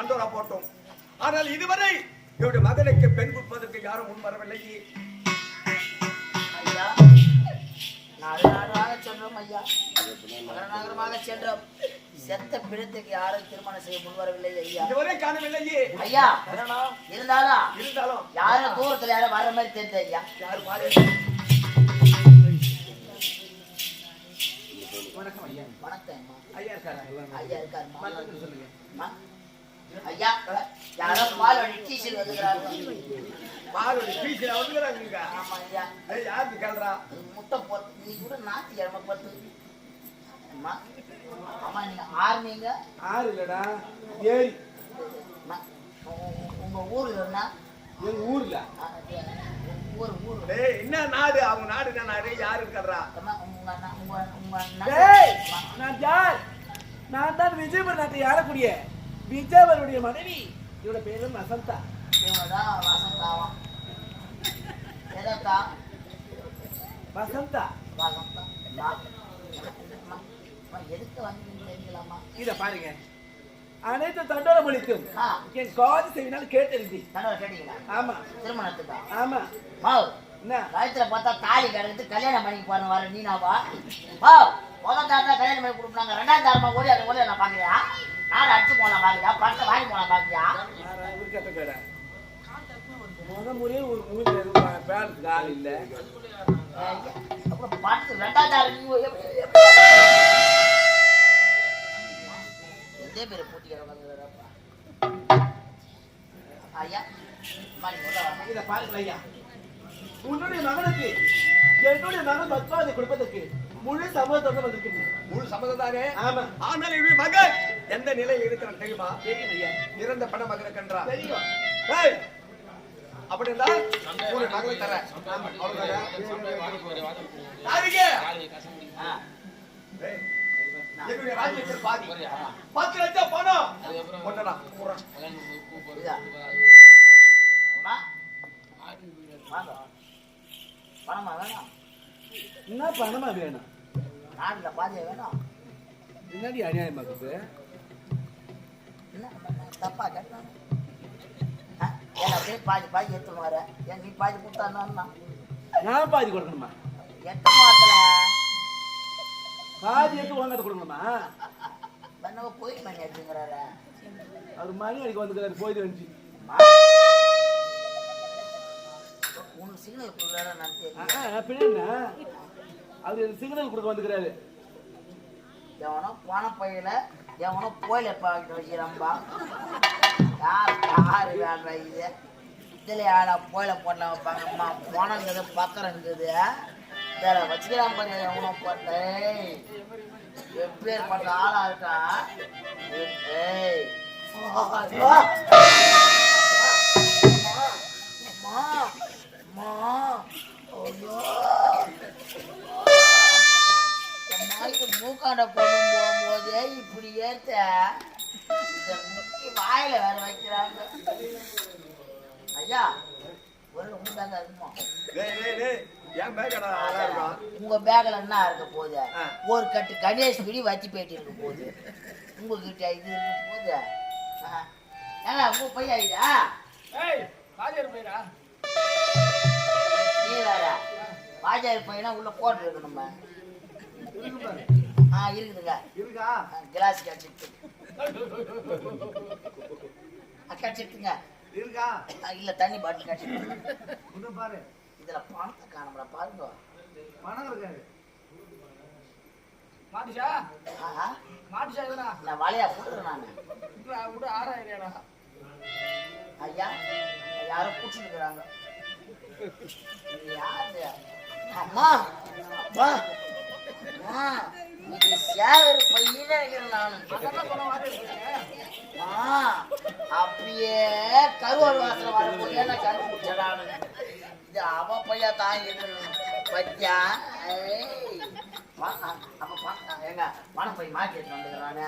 தண்டோரா போட்டோம். ஆனால் இதுவரை இவருடைய மகனுக்கு பெண் கொடுப்பதற்கு யாரும் முன் வரவில்லை. ஐயா நாடாக சென்றோம் ஐயா, நகரமாக சென்றோம். செத்த பிணத்துக்கு யாரும் திருமணம் செய்ய முன்வரவில்லை ஐயா, இதுவரை காணவில்லையே ஐயா. இருந்தாலும் யாரும் தூரத்துல யாரும் வர மாதிரி தெரிஞ்ச ஐயா. யாரு பாரு. வணக்கம் ஐயா. வணக்கம் ஐயா இருக்காரு. ஐயா இருக்காரு. சொல்லுங்க ஐயா. யாரோ பால் வழி டீச்சர் வந்துக்கிறாங்க. பால் வழி டீச்சர் வந்துக்கிறாங்க. ஆமா ஐயா. யாருக்கு கேள்றா? முட்டை போட்டு நீ கூட ஞாயிற்றுக்கிழமை பத்து. அம்மா அம்மா நீங்க ஆர்மிங்க? ஆறு இல்லடா, ஏரி. உங்க ஊர்ல என்ன? எங்க ஊர்ல ஊர் என்ன நாடு? அவங்க நாடு என்ன நாடு? யாரு இருக்காரா? நான் தான் விஜயபுர நாட்டை ஆளக்கூடிய விஜயபருடைய மனைவி. இவரோட பேரு வசந்தா. இவங்கதான் வசந்தாவா? எதக்கா வசந்தா? எதுக்கு வந்து தெரிஞ்சுக்கலாமா? இத பாருங்க, அனைத்து தண்டோர மொழிக்கும் என் காது செய்வினால் கேட்டறிந்தி. கேட்டீங்களா? ஆமா. திருமணத்துக்கா? ஆமா. என்ன வயசுல பார்த்தா தாலி கிடந்து கல்யாணம் பண்ணி போன வர நீனாவா? முதல் தாரா கல்யாணம் பண்ணி கொடுப்பாங்க, ரெண்டாம் தாரமா ஓடி அது ஓடி நான் பாக்குறியா? நாடு அடிச்சு போனா பாக்குறியா? பணத்தை வாங்கி போனா பாக்குறியா? முத முறையே ஒரு மூணு பேருக்கு ஆள் இல்ல. அப்புறம் பணத்து ரெண்டாம் தாரம் எதே பேரு பூட்டிக்கிறவங்க ஐயா. இத பாருங்க ஐயா, உன்னுடைய மகனுக்கு என்னுடைய மகன் பத்மாவதி கொடுப்பதற்கு முழு சம்மதத்தோட வந்திருக்கீங்க. முழு சம்மதம் தானே? ஆமா. ஆனால் இவருடைய மகன் எந்த நிலையில் இருக்கிறான் தெரியுமா? தெரியும் ஐயா. இறந்த பண மகனுக்கு என்றார். தெரியும். அப்படி இருந்தால் உங்களுடைய மகளை தர என்னுடைய ராஜ்யத்தில் பாதி 10 லட்சம் பணம் கொண்டடா. பணமா வேணும்? என்ன பணமா வேணும்? நாட்டுல பாதியா வேணும்? முன்னாடி அநியாயமா இருக்குது. என்ன தப்பா கேட்டாங்க? அப்படியே பாதி பாதி எடுத்துன்னு வர ஏன் நீ பாதி கொடுத்தாருன்னா நான் பாதி கொடுக்கணுமா? எட்ட மாட்டல பாதி எடுத்து வாங்க கொடுக்கணுமா? பண்ணவ போய் மணி எடுத்துங்கிறாரு. அவர் மணி அடிக்க வந்துக்கிறாரு. போயிட்டு வந்துச்சு உனக்கு சிக்னல் கொடுக்குறாரு நடத்தி பின்ன அவர் சிக்னல் கொடுக்க வந்துக்கிறாரு. எவனோ பணம் பையில எவனோ கோயில பாக்கிட்டு வச்சுக்கிறான்பா. யாரு வேண்டா இது? இதுல யாரா கோயில போட்டா வைப்பாங்கம்மா? போனங்குது பத்திரங்குது இதில் வச்சுக்கிறான் பாரு. எவனோ போட்ட எப்பேர் பண்ற ஆளா இருக்கா? மூக்காண்ட கொண்டு போகும்போதே இப்படி ஏத்த வாயில வேற வைக்கிறாங்க. ஐயா ஒரு உங்க பேக்ல இருக்குமா? உங்க பேக்ல என்ன இருக்க போகுது? ஒரு கட்டு கணேஷ் பிடி வச்சு போயிட்டு இருக்க போகுது. உங்ககிட்ட இது இருக்கும் போது உங்க பையா ஐயா நீ வேற பாஜாரி பையனா உள்ள போட்டு இருக்கணுமா? இருக்குதுங்க. இருக்கா? கிளாஸ் கடிச்சிட்டு கடிச்சிட்டுங்க. இருக்கா? இல்ல தண்ணி பாட்டில் கடிச்சிட்டு பாரு. இதுல பணத்தை காணல பாருங்க. பணம் இருக்காரு. நான் வலையா போட்டுறேன் நான். ஐயா யாரும் கூட்டிட்டு இருக்கிறாங்க. யாரு? அம்மா அப்பா இது சேகர் பையன் நினைக்கிறேன் நானு. அப்படியே கருவாடு வாசனை வரும்போது என்ன கண்டுபிடிச்சானு இது அவ பையா தாங்கி பத்தியா? அப்ப எங்க பணம் போய் மார்க்கெட் வந்துக்கிறாங்க.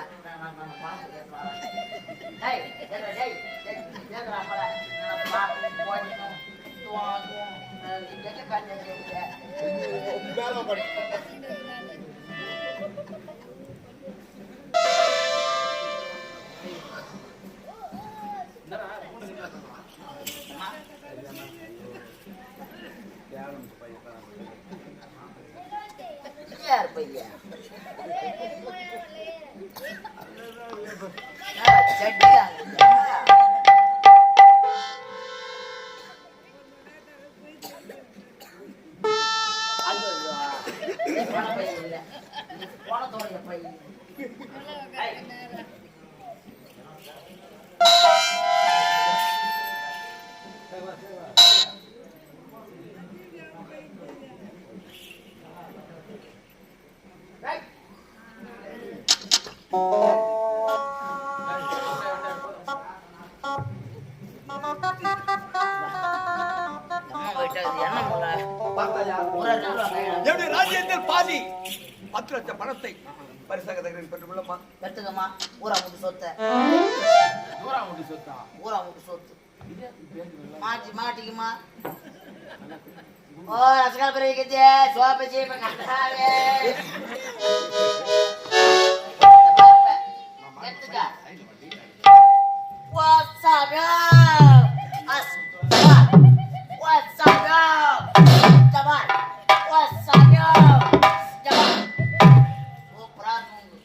யார் பையன் என்னுடைய ராஜ்யத்தில் பாதி 10 லட்சம் பணத்தை பரிசாக தருகிறேன் பெற்றுக்கொள்ளம்மா. பெற்றுக்கம்மா. ஊரா முட்டு சொத்தை ஊரா முட்டு சொத்து மாட்டிக்குமா. ஓ ரசகால் பெரிய சோப்பை சீப்பை கட்டாவே எடுத்துக்க. What's up, yo? What's up, yo? Jamal. What's up, yo? Jamal. சூப்பரா தூங்கு.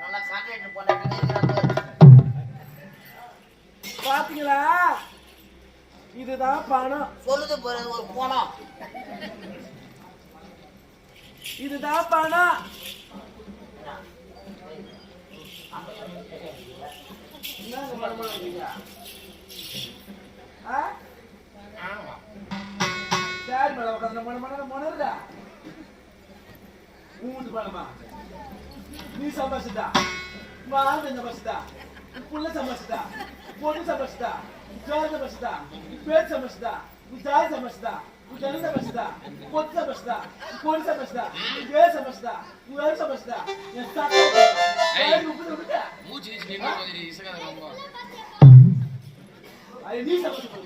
நல்லா கான்ட்ராக்ட் போட்டு பாத்தீங்களா? இதுதான் பணம். சொல்லுது போறது ஒரு பணம். இதுதான் பணம். என்னங்க பணமா இருக்கீங்க? சார் மேல உட்கார்ந்து மணருதா மூணு பணமா நீ சம்பாதிச்சுட்டா வாழ்ந்த சம்பாதிச்சுட்டா புள்ள சம்பாதிச்சுட்டா பொண்ணு சம்பாதிச்சுட்டா ஜோர் சம்பாதிச்சுட்டா பேர் சம்பாதிச்சுட்டா ஜாய் சம்பாதிச்சுட்டா ஜன சம்பாதிச்சுட்டா பொண்ணு சம்பாதிச்சுட்டா பொண்ணு சம்பாதிச்சுட்டா பேர் சம்பாதிச்சுட்டா உயர் சம்பாதிச்சுட்டா என் சாப்பிட்டு மூச்சு நீ சம்பாதிச்சுட்டா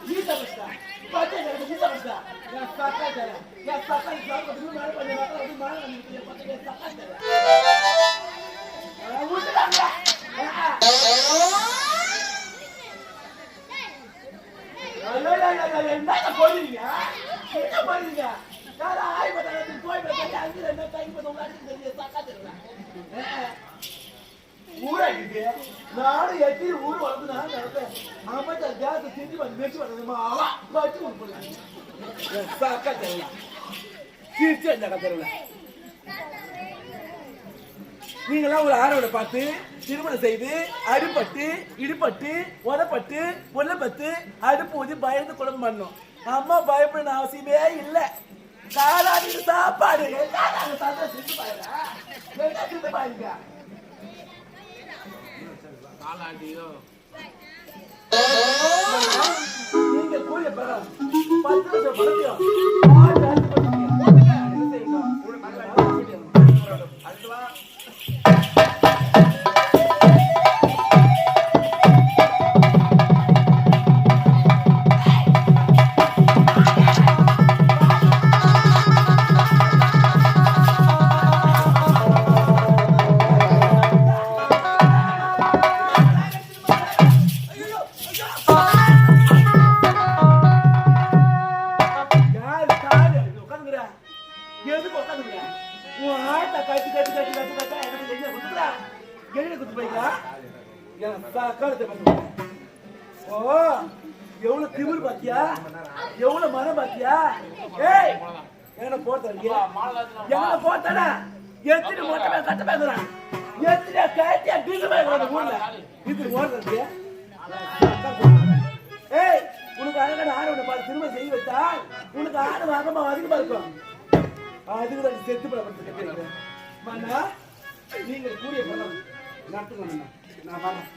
நீ சம்பாதிச்சுட்டா பாத்தே நீ சம்பாதிச்சுட்டா என் சாப்பிட்டா என் சாப்பிட்டா மேல பண்ணி மேல என் சாப்பிட்டா என்ன போறீங்க என்ன போறீங்க யாரா ஆய் பண்றது போய் போய் அங்க என்ன டைம் பண்ணுவாங்க தெரியல சாக்கா தெரியல ஊரே நாடு எட்டி ஊர் வந்து நான் நடத்தேன் ஆமாடா ஜாத செஞ்சு வந்து மேட்ச் பண்ணதுமா பாத்து போடுங்க சாக்கா தெரியல சீர்ச்சே நடக்க தெரியல நீங்களாம் ஒரு ஆரோட பார்த்து திருமணம் செய்து அடிபட்டு இடிபட்டு உதப்பட்டு பொல்லப்பட்டு அடுப்பு ஊதி பயந்து குழம்பு பண்ணணும். அம்மா பயப்படணும் அவசியமே இல்லை. காலாடி சாப்பாடு நீங்க கூலிய பெற 10 லட்சம் எவ்வளவு திமிரு பாத்தியா எவ்வளவு மரம் பாத்தியா ஏய் என்ன போட்டறிய என்ன போட்டடா எத்திரி போட்டடா கட்ட பேசுறான் எத்திரி கேட்டியா டிங்கு பேசுறான் ஊர்ல இது ஓடுறது ஏய் உனக்கு அழகான ஆரோட பாரு திரும்ப செய்ய வைத்தால் உனக்கு ஆடு வாங்கமா அதிகமா இருக்கும் அதுக்கு தான் செத்து படப்பட்டு கேட்கிறேன் மன்னா நீங்க கூடிய பணம் நடத்துங்க நான் வரேன்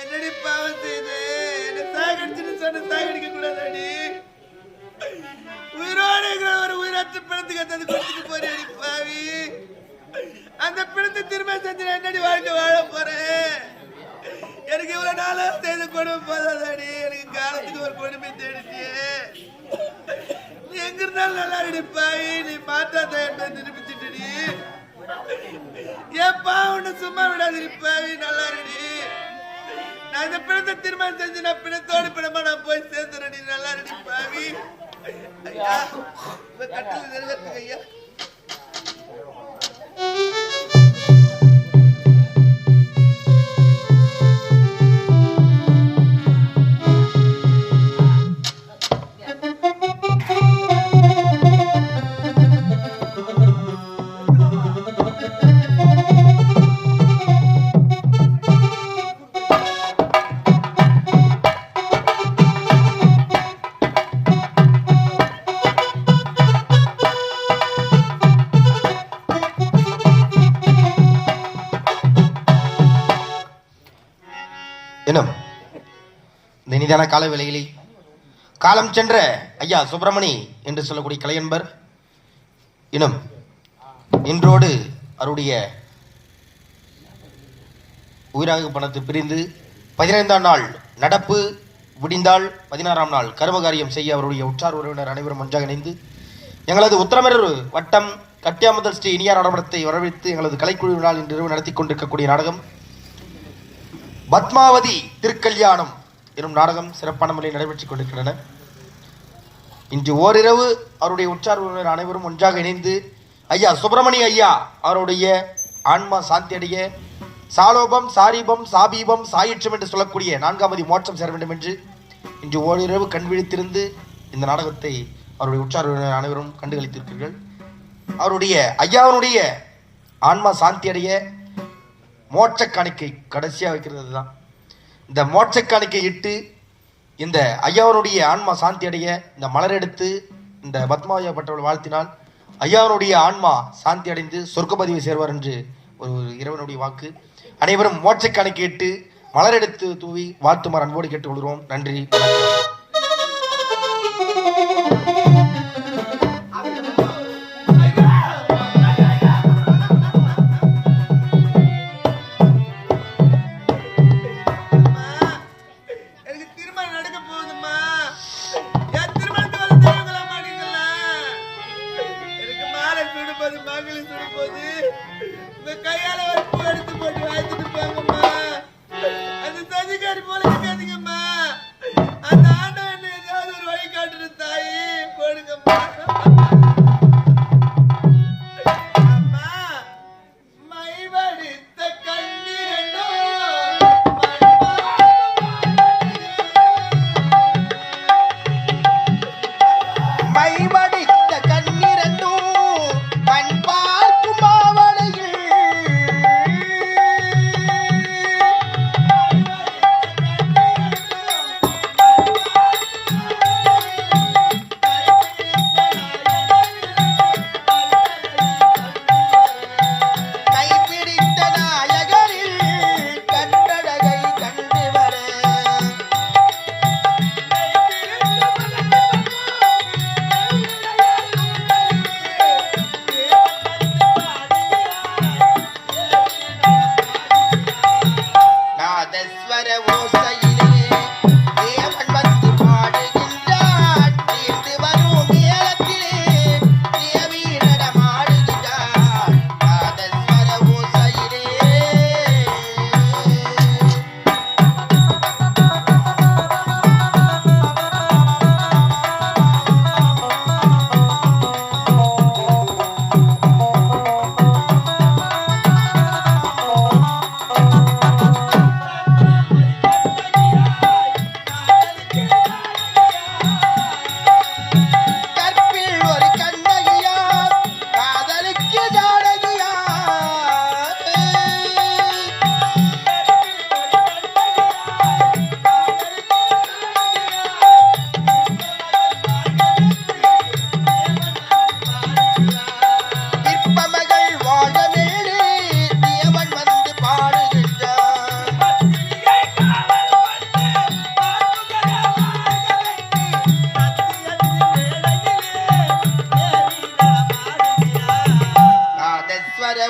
என்னடி பாவம் செய்து என்ன சாகடிச்சுன்னு சொன்ன சாகடிக்க கூடாதாடி உயிரோடு ஒரு உயிரற்ற பிணத்துக்கு அந்த கொடுத்துட்டு போறேன் பாவி அந்த பிணத்தை திரும்ப செஞ்சு என்னடி வாழ்க்கை வாழ போறேன் எனக்கு இவ்வளவு நாளா செய்த கொடுமை போதாதாடி எனக்கு காலத்துக்கு ஒரு கொடுமை தேடிட்டியே நீ எங்க இருந்தாலும் நல்லா இருப்பாய் நீ மாட்டாத என்ன நிரூபிச்சுட்டு ஏப்பா உன்னை சும்மா விடாதிரி பாவி, நல்லா இருடி. நான் இந்த பிணத்தை திருமணம் செஞ்சு நான் பிணத்தோடு பிணமா நான் போய் சேர்ந்துறடி, நல்லா இருடி பாவி. ஐயா உங்க கட்டளை நிறைவேற்றுங்க ஐயா. எனும் இந்த இனிதான கால வேளையிலே காலம் சென்ற ஐயா சுப்பிரமணி என்று சொல்லக்கூடிய கலையன்பர் எனும் இன்றோடு அவருடைய உயிராக பணத்தை பிரிந்து 15ஆம் நாள் நடப்பு முடிந்தால் 16ஆம் நாள் கர்மகாரியம் செய்ய அவருடைய உற்றார் உறவினர் அனைவரும் ஒன்றாக இணைந்து எங்களது உத்தரமேரூர் வட்டம் கட்டியாமுதல் ஸ்ரீ இனியார் நடனத்தை வரவேற்று எங்களது கலைக்குழுவினால் இன்று நடத்தி கொண்டிருக்கக்கூடிய நாடகம் பத்மாவதி திருக்கல்யாணம் எனும் நாடகம் சிறப்பான முறையில் நடைபெற்றுக் கொண்டிருக்கின்றன. இன்று ஓரிரவு அவருடைய உற்றார் உறவினர் அனைவரும் ஒன்றாக இணைந்து ஐயா சுப்பிரமணி ஐயா அவருடைய ஆன்மா சாந்தி அடைய சாலோபம் சாரீபம் சாபீபம் சாயிற்றம் என்று சொல்லக்கூடிய 4ஆவது மோட்சம் சேர வேண்டும் என்று இன்று ஓரிரவு கண் விழித்திருந்து இந்த நாடகத்தை அவருடைய உற்றார் உறவினர் அனைவரும் கண்டுகளித்திருக்கிறீர்கள். அவருடைய ஐயாவனுடைய ஆன்மா சாந்தி அடைய மோட்ச காணிக்கை கடைசியாக வைக்கிறது தான். இந்த மோட்ச காணிக்கை இட்டு இந்த ஐயாவனுடைய ஆன்மா சாந்தி அடைய இந்த மலர் எடுத்து இந்த பத்மாவதியா பட்டவள் வாழ்த்தினால் ஐயாவனுடைய ஆன்மா சாந்தி அடைந்து சொர்க்கப்பதிவை சேர்வார் என்று ஒரு இறைவனுடைய வாக்கு. அனைவரும் மோட்ச காணிக்கை இட்டு மலர் எடுத்து தூவி வாழ்த்துமாறு அன்போடு கேட்டுக்கொள்கிறோம். நன்றி.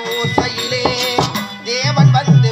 ஓசையிலே தேவன் வந்து